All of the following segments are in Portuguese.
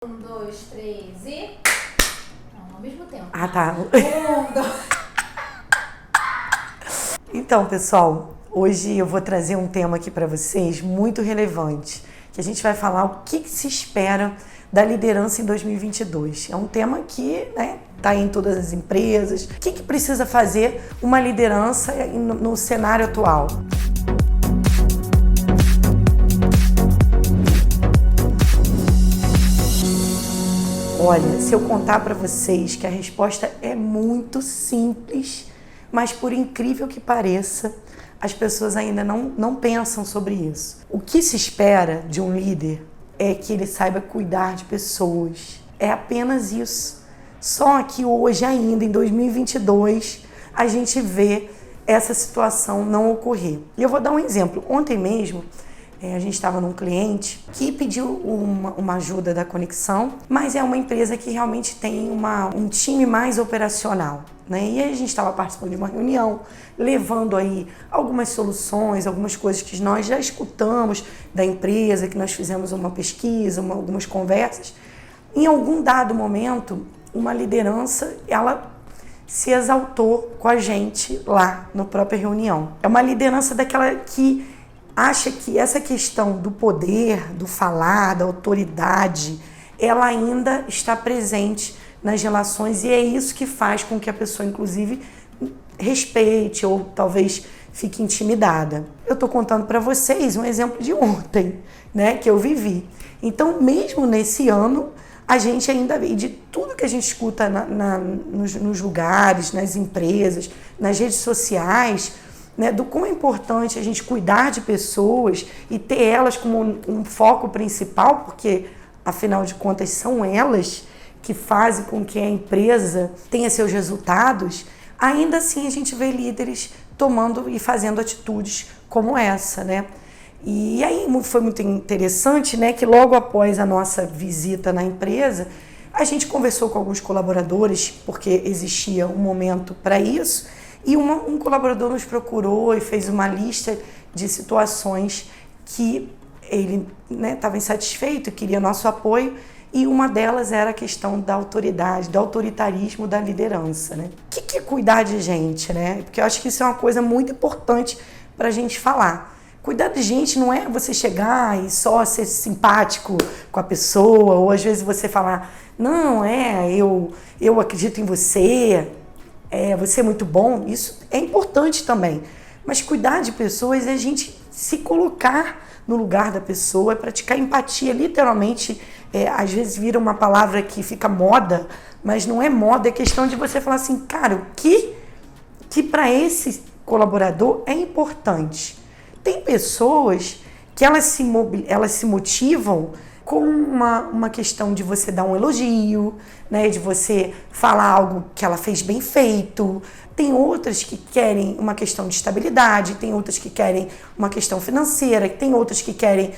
Um, dois, três e... Não, ao mesmo tempo. Ah, tá. Um, dois... Então, pessoal, hoje eu vou trazer um tema aqui para vocês muito relevante, que a gente vai falar o que se espera da liderança em 2022. É um tema que tá em todas as empresas. O que precisa fazer uma liderança no cenário atual? Olha, se eu contar para vocês que a resposta é muito simples, mas por incrível que pareça, as pessoas ainda não pensam sobre isso. O que se espera de um líder é que ele saiba cuidar de pessoas. É apenas isso. Só que hoje ainda, em 2022, a gente vê essa situação não ocorrer. E eu vou dar um exemplo. Ontem mesmo, a gente estava num cliente que pediu uma ajuda da conexão, mas é uma empresa que realmente tem um time mais operacional, né? E aí a gente estava participando de uma reunião, levando aí algumas soluções, algumas coisas que nós já escutamos da empresa, que nós fizemos uma pesquisa, algumas conversas. Em algum dado momento, uma liderança, ela se exaltou com a gente lá na própria reunião. É uma liderança daquela que acha que essa questão do poder, do falar, da autoridade, ela ainda está presente nas relações e é isso que faz com que a pessoa, inclusive, respeite ou talvez fique intimidada. Eu estou contando para vocês um exemplo de ontem, né, que eu vivi. Então, mesmo nesse ano, a gente ainda vê de tudo que a gente escuta nos lugares, nas empresas, nas redes sociais, né, do quão é importante a gente cuidar de pessoas e ter elas como um foco principal, porque, afinal de contas, são elas que fazem com que a empresa tenha seus resultados. Ainda assim, a gente vê líderes tomando e fazendo atitudes como essa, né? E aí foi muito interessante, né, que logo após a nossa visita na empresa, a gente conversou com alguns colaboradores, porque existia um momento para isso, e um colaborador nos procurou e fez uma lista de situações que ele estava insatisfeito, queria nosso apoio, e uma delas era a questão da autoridade, do autoritarismo da liderança, né? O que é cuidar de gente, né? Porque eu acho que isso é uma coisa muito importante para a gente falar. Cuidar de gente não é você chegar e só ser simpático com a pessoa, ou às vezes você falar, não, eu acredito em você, você é muito bom. Isso é importante também. Mas cuidar de pessoas é a gente se colocar no lugar da pessoa, é praticar empatia, literalmente. Às vezes vira uma palavra que fica moda, mas não é moda, é questão de você falar assim, cara, o que para esse colaborador é importante. Tem pessoas que elas se motivam com uma questão de você dar um elogio, né, de você falar algo que ela fez bem feito. Tem outras que querem uma questão de estabilidade, tem outras que querem uma questão financeira, tem outras que querem,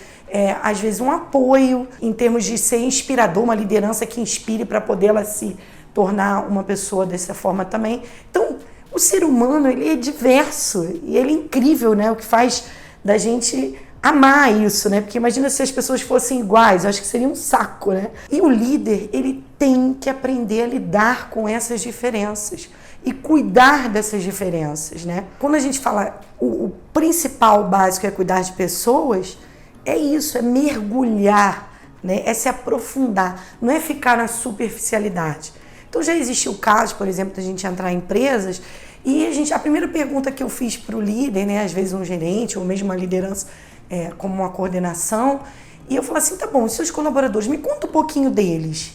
às vezes, um apoio em termos de ser inspirador, uma liderança que inspire para poder ela se tornar uma pessoa dessa forma também. Então, o ser humano, ele é diverso e ele é incrível, né? O que faz da gente amar isso, né? Porque imagina se as pessoas fossem iguais, eu acho que seria um saco, né? E o líder, ele tem que aprender a lidar com essas diferenças e cuidar dessas diferenças, né? Quando a gente fala o principal básico é cuidar de pessoas, é isso, é mergulhar, né? É se aprofundar, não é ficar na superficialidade. Então já existiu o caso, por exemplo, da gente entrar em empresas e a primeira pergunta que eu fiz para o líder, né, às vezes um gerente ou mesmo uma liderança, como uma coordenação, e eu falava assim, tá bom, os seus colaboradores, me conta um pouquinho deles.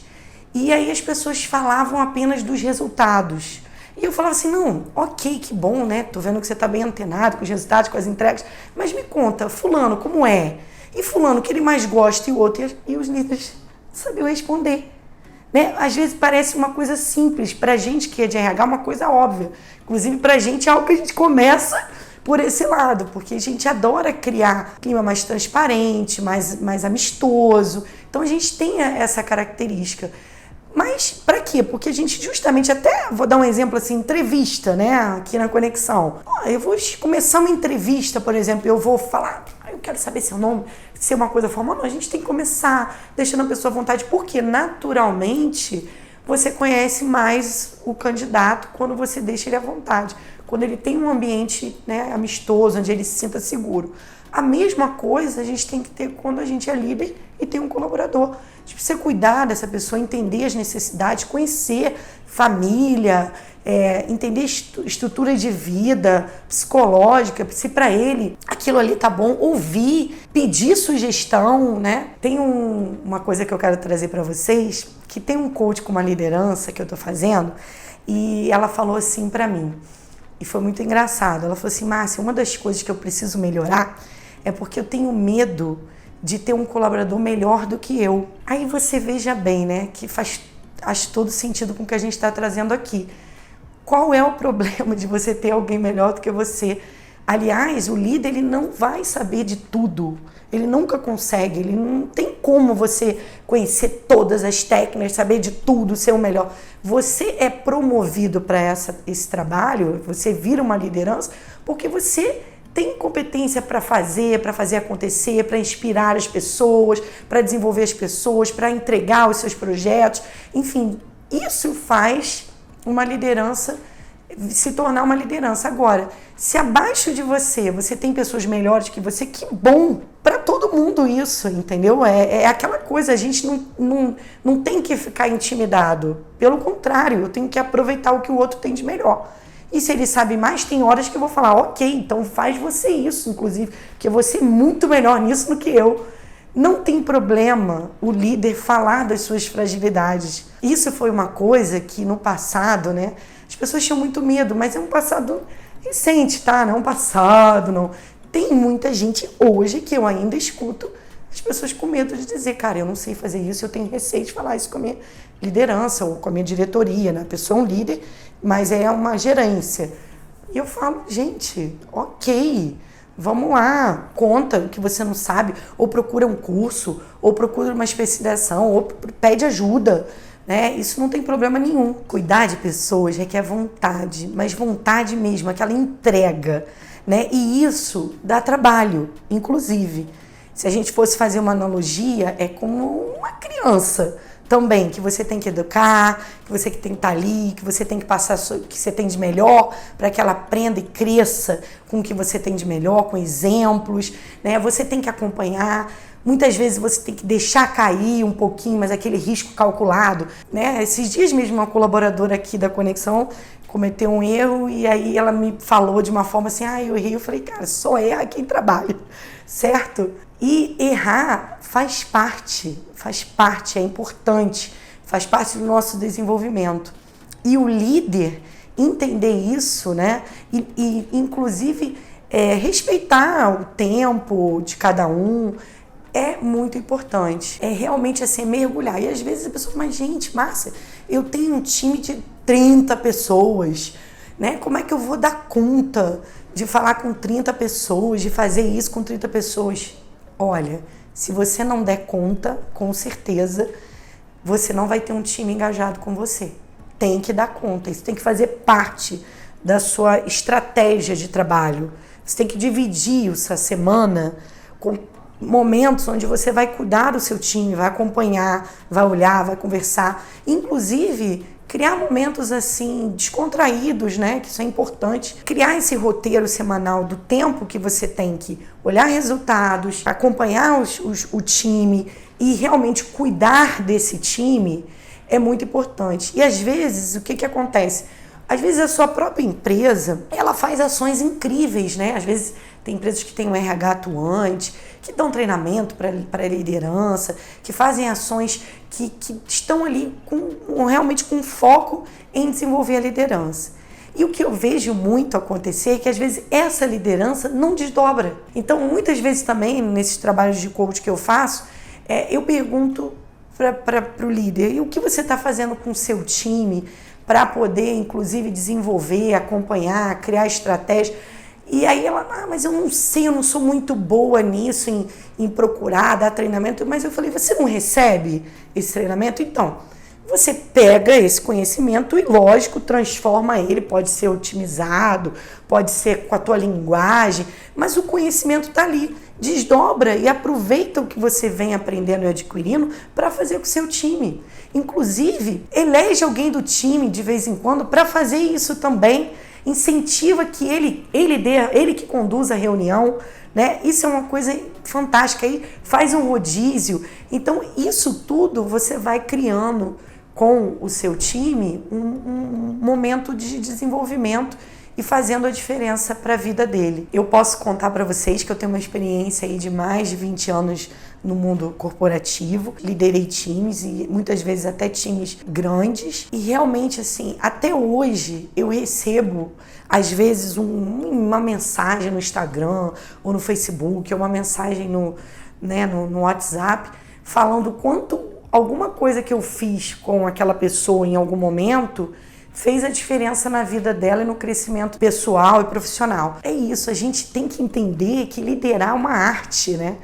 E aí as pessoas falavam apenas dos resultados. E eu falava assim, não, ok, que bom, né, tô vendo que você tá bem antenado com os resultados, com as entregas, mas me conta, fulano, como é? E fulano, o que ele mais gosta e o outro? E os líderes não sabiam responder. Né? Às vezes parece uma coisa simples, pra gente que é de RH, uma coisa óbvia. Inclusive pra gente é algo que a gente começa por esse lado, porque a gente adora criar um clima mais transparente, mais amistoso. Então a gente tem essa característica. Mas para quê? Porque a gente justamente, até vou dar um exemplo assim, entrevista, né, aqui na Conexão. Eu vou começar uma entrevista, por exemplo, eu vou falar, eu quero saber seu nome, ser uma coisa formal. Não, a gente tem que começar deixando a pessoa à vontade, porque naturalmente você conhece mais o candidato quando você deixa ele à vontade, quando ele tem um ambiente, né, amistoso, onde ele se sinta seguro. A mesma coisa a gente tem que ter quando a gente é líder e tem um colaborador. A gente precisa cuidar dessa pessoa, entender as necessidades, conhecer família, entender estrutura de vida psicológica, se para ele aquilo ali tá bom, ouvir, pedir sugestão, né? Tem uma coisa que eu quero trazer para vocês, que tem um coach com uma liderança que eu tô fazendo, e ela falou assim para mim, e foi muito engraçado. Ela falou assim: Márcia, uma das coisas que eu preciso melhorar é porque eu tenho medo de ter um colaborador melhor do que eu. Aí você veja bem, né, que faz, acho, todo sentido com o que a gente está trazendo aqui. Qual é o problema de você ter alguém melhor do que você? Aliás, o líder, ele não vai saber de tudo. Ele nunca consegue, ele não tem como você conhecer todas as técnicas, saber de tudo, ser o melhor. Você é promovido para esse trabalho, você vira uma liderança, porque você tem competência para fazer acontecer, para inspirar as pessoas, para desenvolver as pessoas, para entregar os seus projetos. Enfim, isso faz uma liderança se tornar uma liderança. Agora, se abaixo de você tem pessoas melhores que você, que bom para todo mundo isso, entendeu? É aquela coisa, a gente não tem que ficar intimidado. Pelo contrário, eu tenho que aproveitar o que o outro tem de melhor. E se ele sabe mais, tem horas que eu vou falar: ok, então faz você isso, inclusive, porque você é muito melhor nisso do que eu. Não tem problema o líder falar das suas fragilidades. Isso foi uma coisa que no passado, né, as pessoas tinham muito medo, mas é um passado recente, tá? Não é um passado, não. Tem muita gente hoje que eu ainda escuto as pessoas com medo de dizer: cara, eu não sei fazer isso, eu tenho receio de falar isso com a minha liderança ou com a minha diretoria, né? A pessoa é um líder, mas é uma gerência. E eu falo: gente, ok, vamos lá, conta o que você não sabe, ou procura um curso, ou procura uma especialização, ou pede ajuda, né? Isso não tem problema nenhum. Cuidar de pessoas requer vontade, mas vontade mesmo, aquela entrega, né? E isso dá trabalho, inclusive. Se a gente fosse fazer uma analogia, é como uma criança também, que você tem que educar, que você tem que estar ali, que você tem que passar o que você tem de melhor para que ela aprenda e cresça com o que você tem de melhor, com exemplos, né? Você tem que acompanhar. Muitas vezes você tem que deixar cair um pouquinho, mas aquele risco calculado, né? Esses dias mesmo uma colaboradora aqui da Conexão cometeu um erro e aí ela me falou de uma forma assim: eu errei. Eu falei: cara, só erra quem trabalha, certo? E errar faz parte, é importante, faz parte do nosso desenvolvimento. E o líder entender isso, né? E inclusive respeitar o tempo de cada um, é muito importante. É realmente assim, mergulhar. E às vezes a pessoa fala: mas gente, Márcia, eu tenho um time de 30 pessoas, né? Como é que eu vou dar conta de falar com 30 pessoas, de fazer isso com 30 pessoas? Olha, se você não der conta, com certeza, você não vai ter um time engajado com você. Tem que dar conta, isso tem que fazer parte da sua estratégia de trabalho. Você tem que dividir essa semana com momentos onde você vai cuidar do seu time, vai acompanhar, vai olhar, vai conversar. Inclusive, criar momentos assim descontraídos, né? Que isso é importante. Criar esse roteiro semanal do tempo que você tem que olhar resultados, acompanhar o time e realmente cuidar desse time é muito importante. E às vezes, o que acontece? Às vezes a sua própria empresa, ela faz ações incríveis, né? Às vezes tem empresas que têm um RH atuante, que dão treinamento para a liderança, que fazem ações que estão ali realmente com foco em desenvolver a liderança. E o que eu vejo muito acontecer é que às vezes essa liderança não desdobra. Então, muitas vezes também, nesses trabalhos de coach que eu faço, eu pergunto para o líder: e o que você está fazendo com o seu time para poder, inclusive, desenvolver, acompanhar, criar estratégias? E aí ela: mas eu não sei, eu não sou muito boa nisso, em procurar, dar treinamento. Mas eu falei: você não recebe esse treinamento? Então, Você pega esse conhecimento e, lógico, transforma ele, pode ser otimizado, pode ser com a tua linguagem, mas o conhecimento está ali. Desdobra e aproveita o que você vem aprendendo e adquirindo para fazer com o seu time. Inclusive, elege alguém do time de vez em quando para fazer isso também. Incentiva que ele que conduza a reunião, né? Isso é uma coisa fantástica. Aí faz um rodízio. Então, isso tudo você vai criando com o seu time um momento de desenvolvimento e fazendo a diferença para a vida dele. Eu posso contar para vocês que eu tenho uma experiência aí de mais de 20 anos no mundo corporativo, liderei times e muitas vezes até times grandes, e realmente assim, até hoje eu recebo às vezes uma mensagem no Instagram ou no Facebook, ou uma mensagem no WhatsApp, falando quanto alguma coisa que eu fiz com aquela pessoa em algum momento fez a diferença na vida dela e no crescimento pessoal e profissional. É isso, a gente tem que entender que liderar é uma arte, né?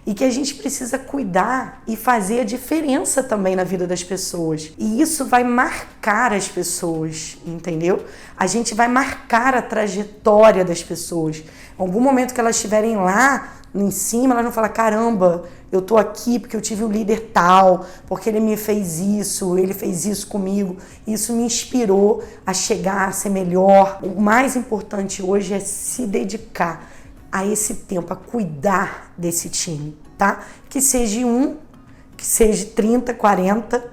E que a gente precisa cuidar e fazer a diferença também na vida das pessoas. E isso vai marcar as pessoas, entendeu? A gente vai marcar a trajetória das pessoas. Em algum momento que elas estiverem lá em cima, elas vão falar, caramba, eu tô aqui porque eu tive um líder tal, porque ele me fez isso, ele fez isso comigo. Isso me inspirou a chegar, a ser melhor. O mais importante hoje é se dedicar a esse tempo, a cuidar desse time, tá? Que seja que seja 30, 40,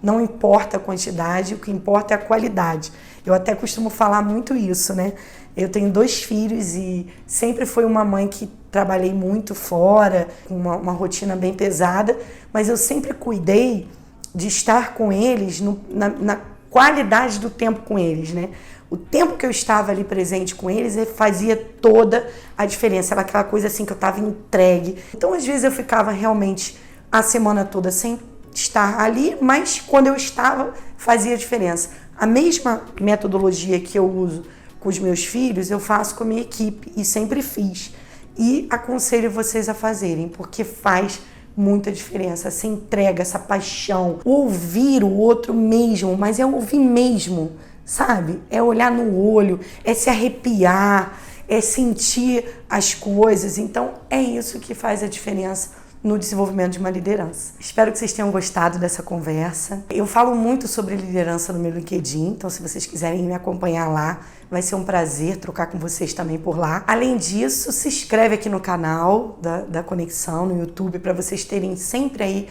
não importa a quantidade, o que importa é a qualidade. Eu até costumo falar muito isso, né? Eu tenho 2 filhos e sempre fui uma mãe que trabalhei muito fora, com uma rotina bem pesada, mas eu sempre cuidei de estar com eles na qualidade do tempo com eles, né? O tempo que eu estava ali presente com eles fazia toda a diferença. Era aquela coisa assim que eu estava entregue. Então, às vezes, eu ficava realmente a semana toda sem estar ali, mas quando eu estava, fazia diferença. A mesma metodologia que eu uso com os meus filhos, eu faço com a minha equipe e sempre fiz. E aconselho vocês a fazerem, porque faz muita diferença. Essa entrega, essa paixão, ouvir o outro mesmo, mas é ouvir mesmo. Sabe? É olhar no olho, é se arrepiar, é sentir as coisas. Então, é isso que faz a diferença no desenvolvimento de uma liderança. Espero que vocês tenham gostado dessa conversa. Eu falo muito sobre liderança no meu LinkedIn, então se vocês quiserem me acompanhar lá, vai ser um prazer trocar com vocês também por lá. Além disso, se inscreve aqui no canal da Conexão, no YouTube, para vocês terem sempre aí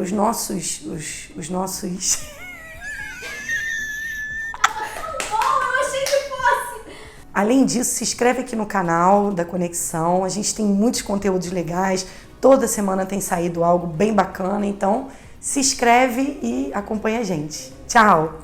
os nossos Além disso, se inscreve aqui no canal da Conexão, a gente tem muitos conteúdos legais, toda semana tem saído algo bem bacana, então se inscreve e acompanha a gente. Tchau!